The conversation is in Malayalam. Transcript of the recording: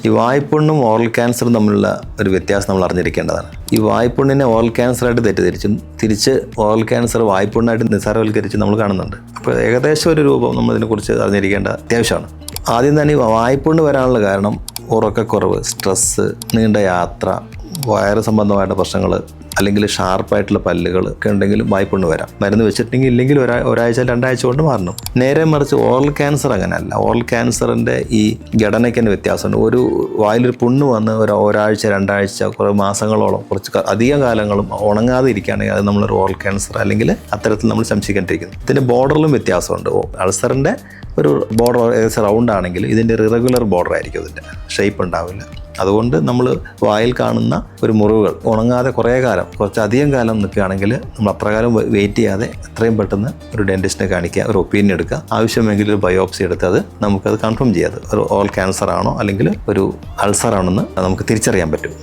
ഈ വായ്പുണ്ണും ഓറൽ ക്യാൻസറും തമ്മിലുള്ള ഒരു വ്യത്യാസം നമ്മൾ അറിഞ്ഞിരിക്കേണ്ടതാണ്. ഈ വായ്പുണ്ണിനെ ഓറൽ ക്യാൻസറായിട്ട് തെറ്റിദ്ധരിച്ചും തിരിച്ച് ഓറൽ ക്യാൻസർ വായ്പുണ്ണായിട്ട് നിസ്സാരവൽക്കരിച്ച് നമ്മൾ കാണുന്നുണ്ട്. അപ്പോൾ ഏകദേശം ഒരു രൂപം നമ്മൾ ഇതിനെക്കുറിച്ച് അറിഞ്ഞിരിക്കേണ്ട അത്യാവശ്യമാണ്. ആദ്യം തന്നെ ഈ വായ്പുണ്ണ് വരാനുള്ള കാരണം ഉറക്കക്കുറവ്, സ്ട്രെസ്സ്, നീണ്ട യാത്ര, വയറ് സംബന്ധമായിട്ട് പ്രശ്നങ്ങൾ, അല്ലെങ്കിൽ ഷാർപ്പായിട്ടുള്ള പല്ലുകൾ ഒക്കെ ഉണ്ടെങ്കിലും വായ്പുണ്ണ് വരാം. മരുന്ന് വെച്ചിട്ടുണ്ടെങ്കിൽ ഇല്ലെങ്കിൽ ഒരാഴ്ച 2 ആഴ്ച കൊണ്ട് മാറണം. നേരെ മറിച്ച് ഓറൽ ക്യാൻസർ അങ്ങനെയല്ല. ഓറൽ ക്യാൻസറിൻ്റെ ഈ ഘടനയ്ക്ക് തന്നെ വ്യത്യാസമുണ്ട്. ഒരു വായിലൊരു പുണ്ണ് വന്ന് ഒരാഴ്ച 2 ആഴ്ച കുറേ മാസങ്ങളോളം കുറച്ച് അധികം കാലങ്ങളും ഉണങ്ങാതെ ഇരിക്കുകയാണെങ്കിൽ അത് നമ്മളൊരു ഓറൽ ക്യാൻസർ അല്ലെങ്കിൽ അത്തരത്തിൽ നമ്മൾ സംശയിക്കേണ്ടിയിരിക്കുന്നു. ഇതിൻ്റെ ബോർഡറിലും വ്യത്യാസമുണ്ട്. അൾസറിൻ്റെ ഒരു ബോർഡർ ഏകദേശം റൗണ്ട് ആണെങ്കിൽ ഇതിൻ്റെ ഇറഗുലർ ബോർഡർ ആയിരിക്കും, ഇതിൻ്റെ ഷേപ്പ് ഉണ്ടാവില്ല. അതുകൊണ്ട് നമ്മൾ വായിൽ കാണുന്ന ഒരു മുറിവുകൾ ഉണങ്ങാതെ കുറച്ചധികം കാലം നിൽക്കുകയാണെങ്കിൽ നമ്മൾ അത്രകാലം വെയിറ്റ് ചെയ്യാതെ എത്രയും പെട്ടെന്ന് ഒരു ഡെന്റിസ്റ്റിനെ കാണിക്കുക, ഒരു ഒപ്പീനിയൻ എടുക്കുക, ആവശ്യമെങ്കിൽ ഒരു ബയോപ്സി എടുത്ത് നമുക്കത് കൺഫേം ചെയ്യാതെ ഒരു ഓറൽ ക്യാൻസർ ആണോ അല്ലെങ്കിൽ ഒരു അൾസർ ആണെന്ന് നമുക്ക് തിരിച്ചറിയാൻ പറ്റും.